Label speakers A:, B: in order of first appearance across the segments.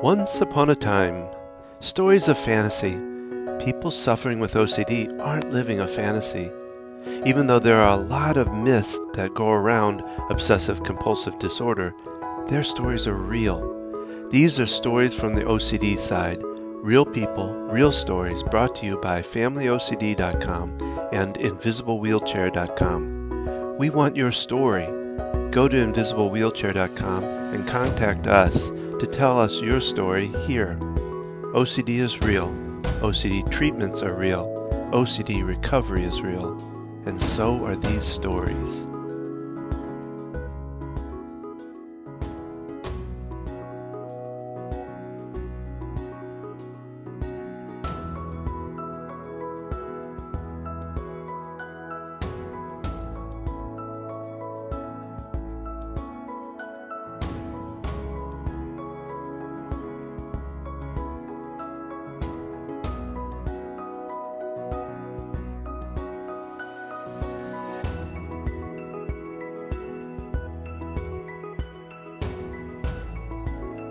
A: Once upon a time, stories of fantasy. People suffering with OCD aren't living a fantasy. Even though there are a lot of myths that go around obsessive compulsive disorder, their stories are real. These are stories from the OCD side. Real people, real stories brought to you by FamilyOCD.com and InvisibleWheelchair.com. We want your story. Go to InvisibleWheelchair.com and contact us to tell us your story here. OCD is real. OCD treatments are real. OCD recovery is real. And so are these stories.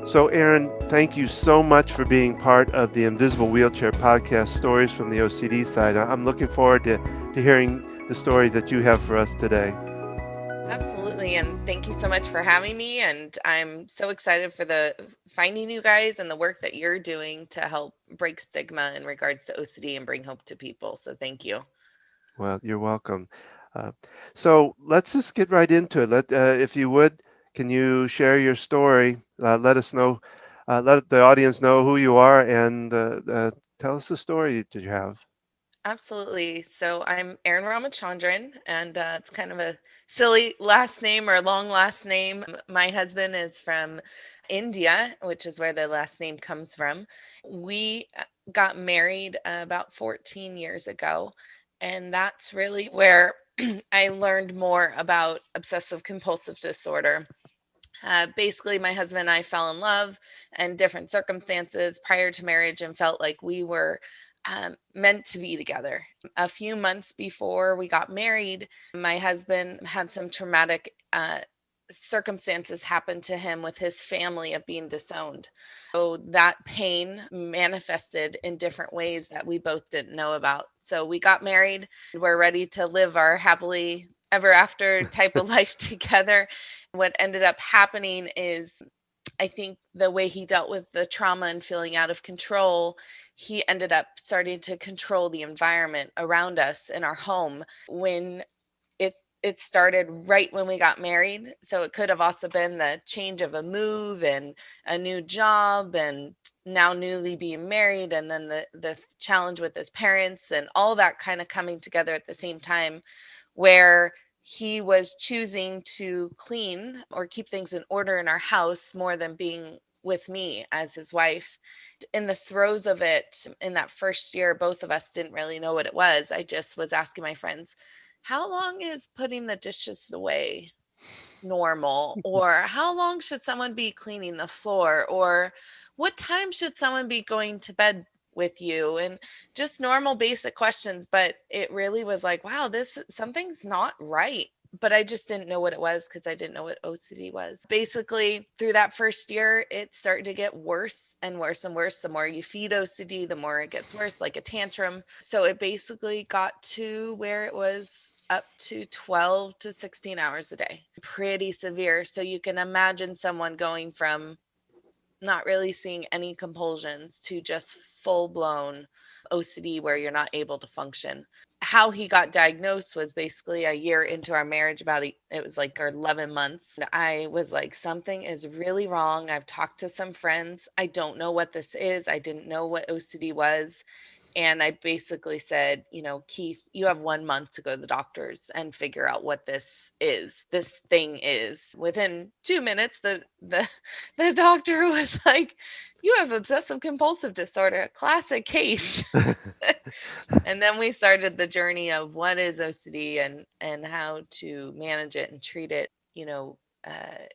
A: So, Erin, thank you so much for being part of the Invisible Wheelchair podcast, Stories from the OCD Side. I'm looking forward to hearing the story that you have for us today.
B: Absolutely. And thank you so much for having me. And I'm so excited for the finding you guys and the work that you're doing to help break stigma in regards to OCD and bring hope to people. So thank you.
A: Well, you're welcome. Uh, so let's just get right into it. If you would, can you share your story? Let us know, let the audience know who you are, and tell us the story that you have.
B: Absolutely. So I'm Erin Ramachandran, and it's kind of a silly last name or long last name. My husband is from India, which is where the last name comes from. We got married about 14 years ago, and that's really where I learned more about obsessive compulsive disorder. Basically, my husband and I fell in love in different circumstances prior to marriage and felt like we were meant to be together. A few months before we got married, my husband had some traumatic circumstances happen to him with his family of being disowned. So that pain manifested in different ways that we both didn't know about. So we got married. We're ready to live our happily ever after type of life together. What ended up happening is I think the way he dealt with the trauma and feeling out of control, he ended up starting to control the environment around us in our home when it it started right when we got married. So it could have also been the change of a move and a new job and now newly being married and then the challenge with his parents and all that kind of coming together at the same time where he was choosing to clean or keep things in order in our house more than being with me as his wife. In the throes of it, in that first year, both of us didn't really know what it was. I just was asking my friends, how long is putting the dishes away normal? Or how long should someone be cleaning the floor? Or what time should someone be going to bed with you? And just normal basic questions. But it really was like, wow, this something's not right. But I just didn't know what it was because I didn't know what OCD was. Basically, through that first year, it started to get worse and worse and worse. The more you feed OCD, the more it gets worse, like a tantrum. So it basically got to where it was up to 12 to 16 hours a day. Pretty severe. So you can imagine someone going from not really seeing any compulsions to just full blown OCD where you're not able to function. How he got diagnosed was basically a year into our marriage, it was like our 11 months. I was like, something is really wrong. I've talked to some friends. I don't know what this is. I didn't know what OCD was. And I basically said, Keith, you have 1 month to go to the doctors and figure out what this thing is. Within 2 minutes, the doctor was like, you have obsessive compulsive disorder, a classic case. And then we started the journey of what is OCD and how to manage it and treat it.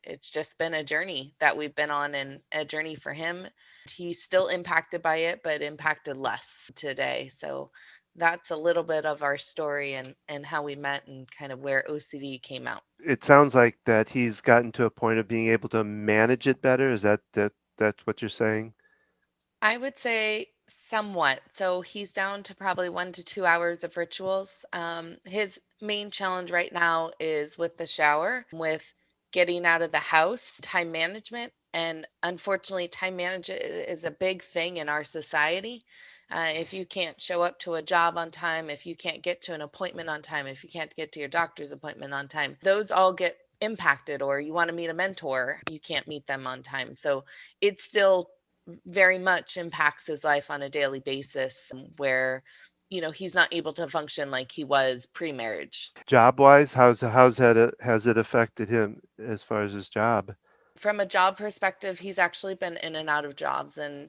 B: It's just been a journey that we've been on and a journey for him. He's still impacted by it, but impacted less today. So that's a little bit of our story and how we met and kind of where OCD came out.
A: It sounds like that he's gotten to a point of being able to manage it better. Is that that's what you're saying?
B: I would say somewhat. So he's down to probably 1 to 2 hours of rituals. His main challenge right now is with the shower, with getting out of the house, time management. And unfortunately, time management is a big thing in our society. If you can't show up to a job on time, if you can't get to an appointment on time, if you can't get to your doctor's appointment on time, those all get impacted. Or you want to meet a mentor, you can't meet them on time. So it's still very much impacts his life on a daily basis where he's not able to function like he was pre-marriage.
A: Job wise, how's that has it affected him as far as his job?
B: From a job perspective, he's actually been in and out of jobs and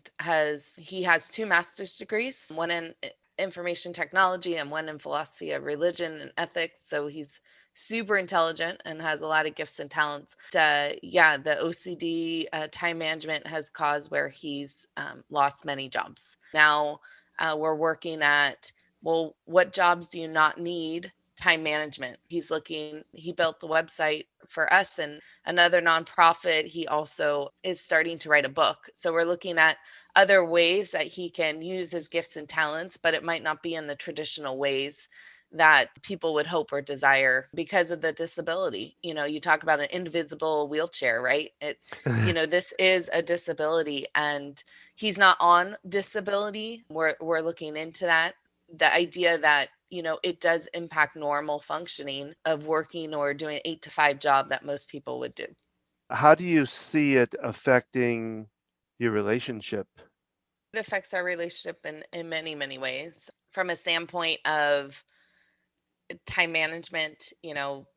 B: he has two master's degrees, one in information technology and one in philosophy of religion and ethics. So he's super intelligent and has a lot of gifts and talents. Yeah, the OCD time management has caused where he's lost many jobs. Now we're working at, well, what jobs do you not need time management? He built the website for us and another nonprofit. He also is starting to write a book. So we're looking at other ways that he can use his gifts and talents, but it might not be in the traditional ways that people would hope or desire because of the disability. You talk about an invisible wheelchair, right? This is a disability and he's not on disability. We're looking into that. The idea that it does impact normal functioning of working or doing an 8 to 5 job that most people would do.
A: How do you see it affecting your relationship?
B: It affects our relationship in many, many ways. From a standpoint of time management,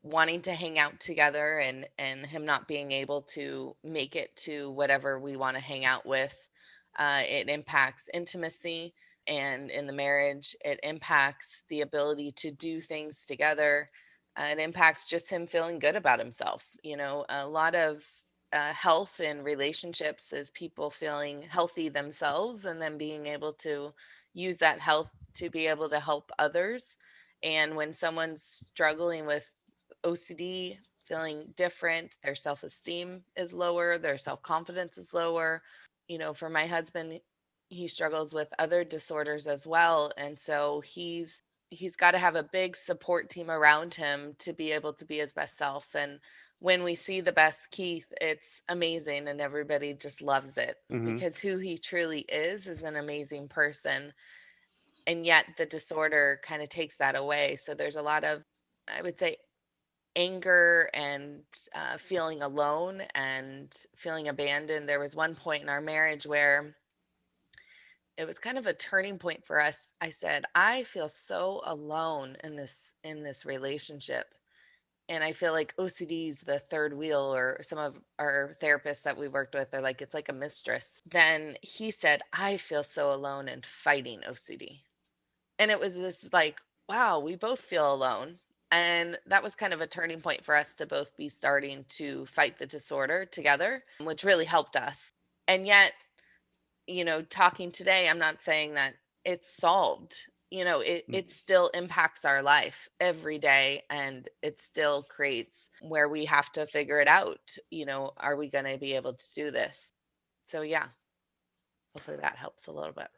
B: wanting to hang out together and him not being able to make it to whatever we want to hang out with. It impacts intimacy, and in the marriage it impacts the ability to do things together. It impacts just him feeling good about himself. A lot of health in relationships is people feeling healthy themselves and then being able to use that health to be able to help others. And when someone's struggling with OCD, feeling different, their self esteem is lower, their self confidence is lower. For my husband, he struggles with other disorders as well. And so he's got to have a big support team around him to be able to be his best self. And when we see the best Keith, it's amazing and everybody just loves it
A: Hmm.
B: because who he truly is an amazing person, and yet the disorder kind of takes that away. So there's a lot of, I would say, anger and feeling alone and feeling abandoned. There was one point in our marriage where it was kind of a turning point for us. I said, I feel so alone in this relationship. And I feel like OCD's the third wheel, or some of our therapists that we worked with are like, it's like a mistress. Then he said, I feel so alone and fighting OCD. And it was just like, wow, we both feel alone. And that was kind of a turning point for us to both be starting to fight the disorder together, which really helped us. And yet, talking today, I'm not saying that it's solved. It still impacts our life every day and it still creates where we have to figure it out. Are we going to be able to do this? So, yeah, hopefully that helps a little bit.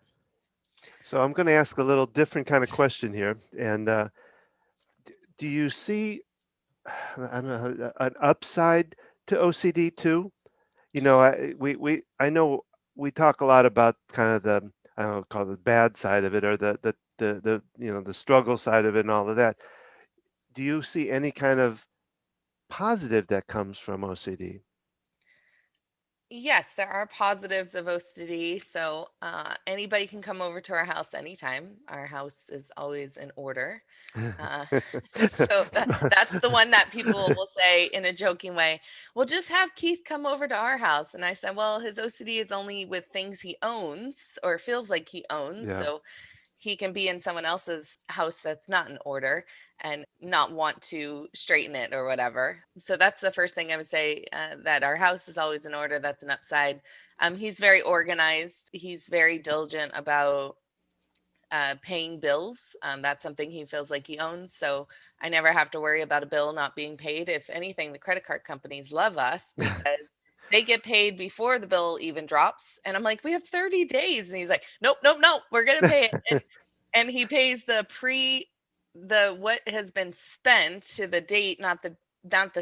A: So I'm going to ask a little different kind of question here. And do you see, I don't know, an upside to OCD too? I know we talk a lot about kind of the, I don't know, call it the bad side of it, or the struggle side of it and all of that. Do you see any kind of positive that comes from OCD?
B: Yes, there are positives of OCD. So anybody can come over to our house anytime. Our house is always in order. Uh, so that's the one that people will say in a joking way, well, just have Keith come over to our house. And I said, well, his OCD is only with things he owns or feels like he owns.
A: Yeah.
B: So he can be in someone else's house that's not in order and not want to straighten it or whatever. So that's the first thing I would say, that our house is always in order. That's an upside. He's very organized. He's very diligent about paying bills. That's something he feels like he owns. So I never have to worry about a bill not being paid. If anything, the credit card companies love us because they get paid before the bill even drops. And I'm like, we have 30 days. And he's like, nope, nope, nope, we're going to pay it. And he pays the what has been spent to the date, not the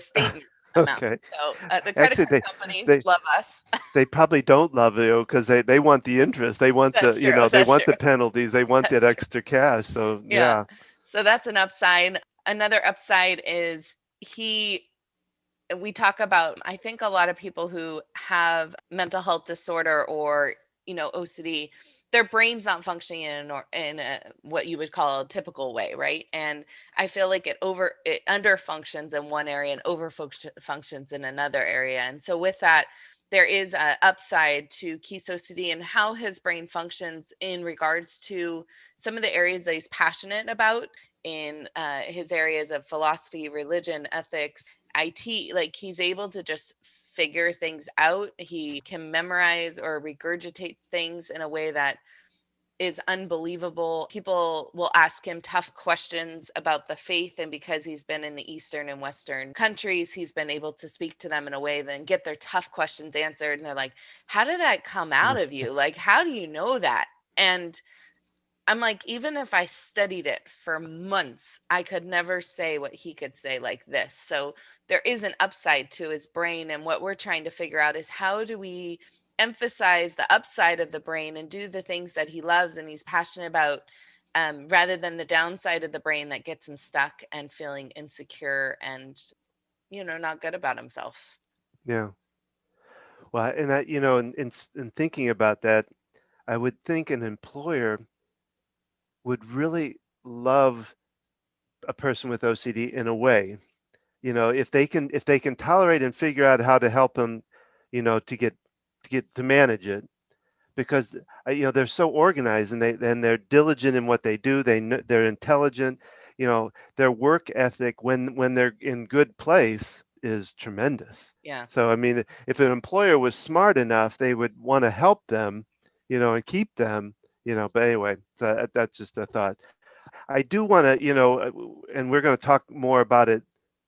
B: statement amount.
A: Okay.
B: So the credit
A: Actually,
B: card companies
A: they
B: love us.
A: they probably don't love you because they want the interest. They want
B: That's true.
A: they
B: That's
A: want
B: true.
A: the penalties. They want that
B: That's true.
A: extra cash. So
B: Yeah.
A: yeah.
B: So that's an upside. Another upside is he we talk about, I think a lot of people who have mental health disorder or, OCD, their brain's not functioning in a, what you would call a typical way, right? And I feel like it under functions in one area and over functions in another area. And so with that, there is a upside to Keith's OCD and how his brain functions in regards to some of the areas that he's passionate about in his areas of philosophy, religion, ethics, IT. Like he's able to just figure things out. He can memorize or regurgitate things in a way that is unbelievable. People will ask him tough questions about the faith, and because he's been in the Eastern and Western countries, he's been able to speak to them in a way then get their tough questions answered. And they're like, how did that come out of you? Like, how do you know that? And I'm like, even if I studied it for months, I could never say what he could say like this. So there is an upside to his brain. And what we're trying to figure out is how do we emphasize the upside of the brain and do the things that he loves and he's passionate about, rather than the downside of the brain that gets him stuck and feeling insecure and, not good about himself.
A: Yeah. Well, and in thinking about that, I would think an employer would really love a person with OCD in a way. If they can tolerate and figure out how to help them, to manage it, because they're so organized and they're diligent in what they do. They're intelligent. Their work ethic when they're in good place is tremendous.
B: Yeah.
A: So I mean, if an employer was smart enough, they would want to help them, and keep them. But anyway, so that's just a thought. I do want to, and we're going to talk more about it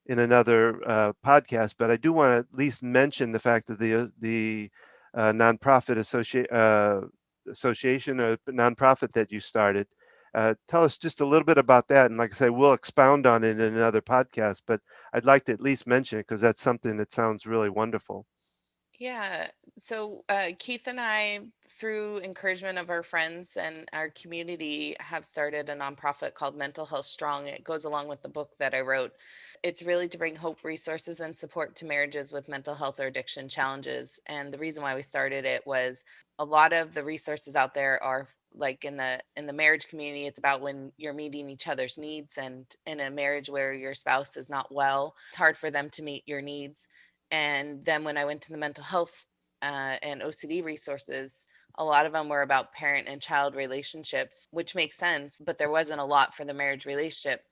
A: in another podcast, but I do want to at least mention the fact that the nonprofit association or nonprofit that you started. Tell us just a little bit about that, and like I say, we'll expound on it in another podcast. But I'd like to at least mention it because that's something that sounds really wonderful.
B: Yeah. So Keith and I, through encouragement of our friends and our community, have started a nonprofit called Mental Health Strong. It goes along with the book that I wrote. It's really to bring hope, resources, and support to marriages with mental health or addiction challenges. And the reason why we started it was a lot of the resources out there are like in the marriage community. It's about when you're meeting each other's needs, and in a marriage where your spouse is not well, it's hard for them to meet your needs. And then when I went to the mental health and OCD resources, a lot of them were about parent and child relationships, which makes sense, but there wasn't a lot for the marriage relationship.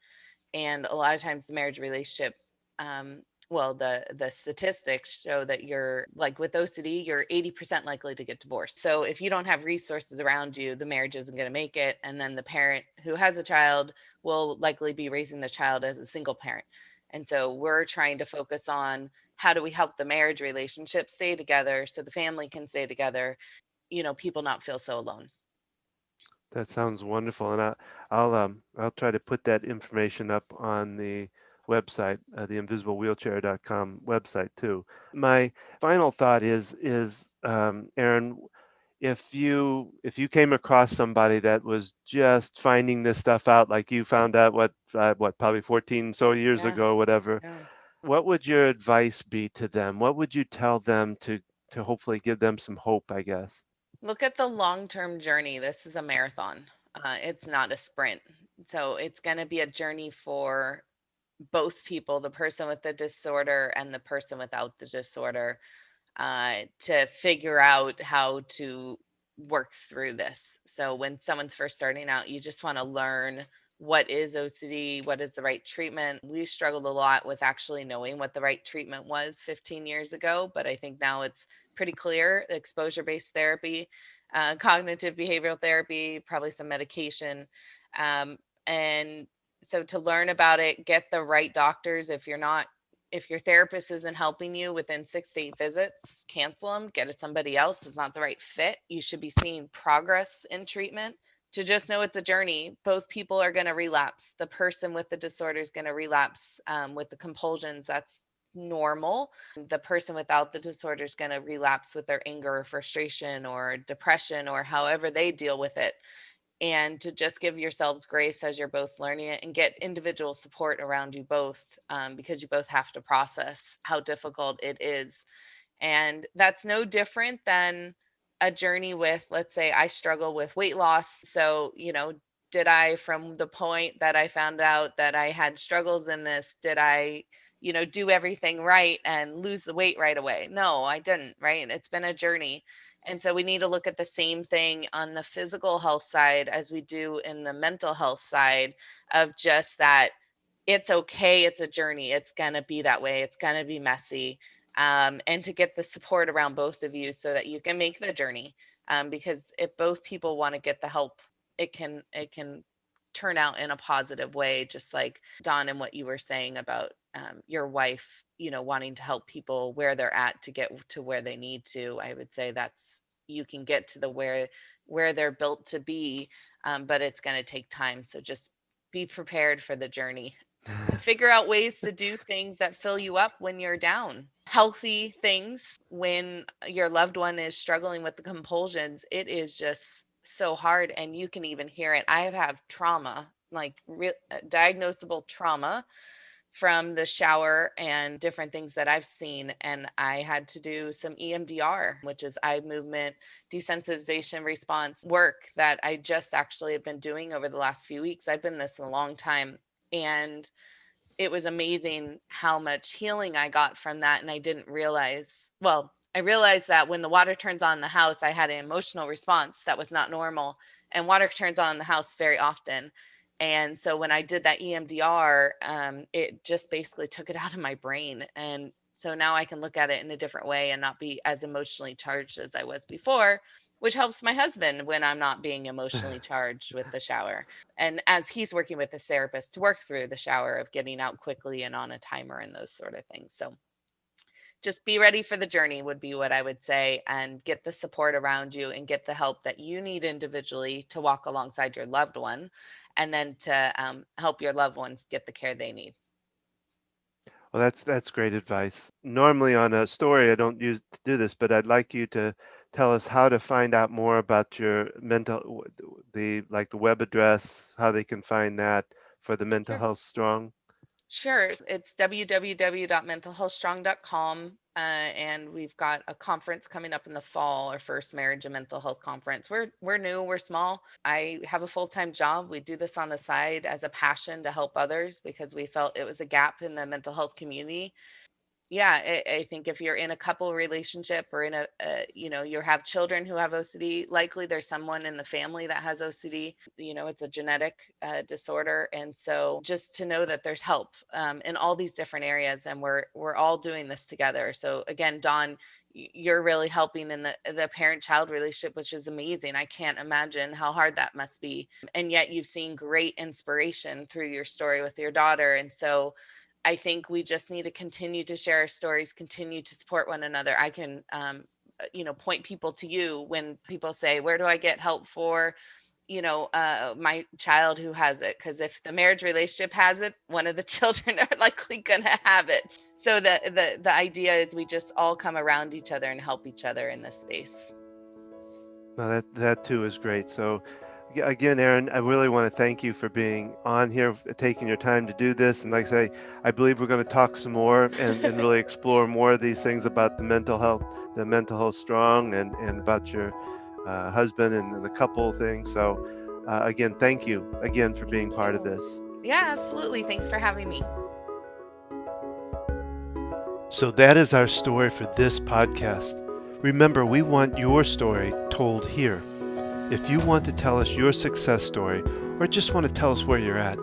B: And a lot of times the marriage relationship, um, well, the statistics show that you're like with OCD, you're 80% likely to get divorced. So if you don't have resources around you, the marriage isn't going to make it. And then the parent who has a child will likely be raising the child as a single parent. And so we're trying to focus on how do we help the marriage relationship stay together so the family can stay together, people not feel so alone.
A: That sounds wonderful, and I'll try to put that information up on the website, the invisiblewheelchair.com website too. My final thought is Erin, if you came across somebody that was just finding this stuff out, like you found out what probably 14 so years
B: Yeah.
A: ago, or whatever,
B: Yeah.
A: what would your advice be to them? What would you tell them to hopefully give them some hope, I guess?
B: Look at the long-term journey. This is a marathon. It's not a sprint. So it's going to be a journey for both people, the person with the disorder and the person without the disorder, to figure out how to work through this. So when someone's first starting out, you just want to learn what is OCD, what is the right treatment. We struggled a lot with actually knowing what the right treatment was 15 years ago, but I think now it's pretty clear: exposure based therapy, cognitive behavioral therapy, probably some medication. And so to learn about it, get the right doctors. If you're not If your therapist isn't helping you within 6 to 8 visits, cancel them, get it somebody else. Is not the right fit. You should be seeing progress in treatment. To just know it's a journey. Both people are going to relapse. The person with the disorder is going to relapse with the compulsions. That's normal. The person without the disorder is going to relapse with their anger or frustration or depression or however they deal with it. And to just give yourselves grace as you're both learning it, and get individual support around you both, because you both have to process how difficult it is. And that's no different than a journey with, let's say, I struggle with weight loss. So, did I, from the point that I found out that I had struggles in this, did I, do everything right and lose the weight right away? No, I didn't, right? It's been a journey. And so we need to look at the same thing on the physical health side as we do in the mental health side, of just that it's okay. It's a journey. It's going to be that way. It's going to be messy. And to get the support around both of you so that you can make the journey. Because if both people want to get the help, it can turn out in a positive way, just like Dawn and what you were saying about your wife, wanting to help people where they're at to get to where they need to. I would say that's, you can get to the where they're built to be, but it's going to take time. So just be prepared for the journey. Figure out ways to do things that fill you up when you're down. Healthy things when your loved one is struggling with the compulsions. It is just so hard, and you can even hear it. I have trauma, like diagnosable trauma from the shower and different things that I've seen. And I had to do some EMDR, which is eye movement desensitization response work that I just actually have been doing over the last few weeks. I've been this a long time. And it was amazing how much healing I got from that. And I didn't realize, well, I realized that when the water turns on in the house, I had an emotional response that was not normal. And water turns on in the house very often. And so when I did that EMDR, it just basically took it out of my brain. And so now I can look at it in a different way and not be as emotionally charged as I was before, which helps my husband when I'm not being emotionally charged with the shower. And as he's working with the therapist to work through the shower of getting out quickly and on a timer and those sort of things. So just be ready for the journey would be what I would say, and get the support around you and get the help that you need individually to walk alongside your loved one, and then to help your loved ones get the care they need.
A: Well, that's great advice. Normally on a story, I don't use to do this, but I'd like you to tell us how to find out more about your the web address, how they can find that for the Mental
B: Sure.
A: Health Strong.
B: Sure. It's www.mentalhealthstrong.com. And we've got a conference coming up in the fall, our first marriage and mental health conference. We're new, we're small. I have a full-time job. We do this on the side as a passion to help others because we felt it was a gap in the mental health community. Yeah, I think if you're in a couple relationship or in you have children who have OCD, likely there's someone in the family that has OCD. It's a genetic disorder, and so just to know that there's help in all these different areas, and we're all doing this together. So again, Dawn, you're really helping in the parent-child relationship, which is amazing. I can't imagine how hard that must be, and yet you've seen great inspiration through your story with your daughter, and so I think we just need to continue to share our stories, continue to support one another. I can, point people to you when people say, where do I get help for, my child who has it? Because if the marriage relationship has it, one of the children are likely going to have it. So the idea is we just all come around each other and help each other in this space.
A: Well, that too is great. So again, Erin, I really want to thank you for being on here, taking your time to do this. And like I say, I believe we're going to talk some more and really explore more of these things about the mental health strong, and about your husband and the couple thing. So again, thank you again for being part of this.
B: Yeah, absolutely. Thanks for having me.
A: So that is our story for this podcast. Remember, we want your story told here. If you want to tell us your success story, or just want to tell us where you're at,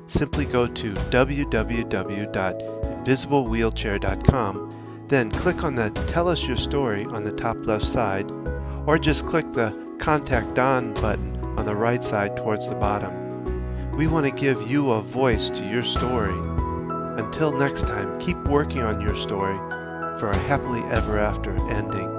A: simply go to www.invisiblewheelchair.com, then click on the Tell Us Your Story on the top left side, or just click the Contact Dawn button on the right side towards the bottom. We want to give you a voice to your story. Until next time, keep working on your story for a happily ever after ending.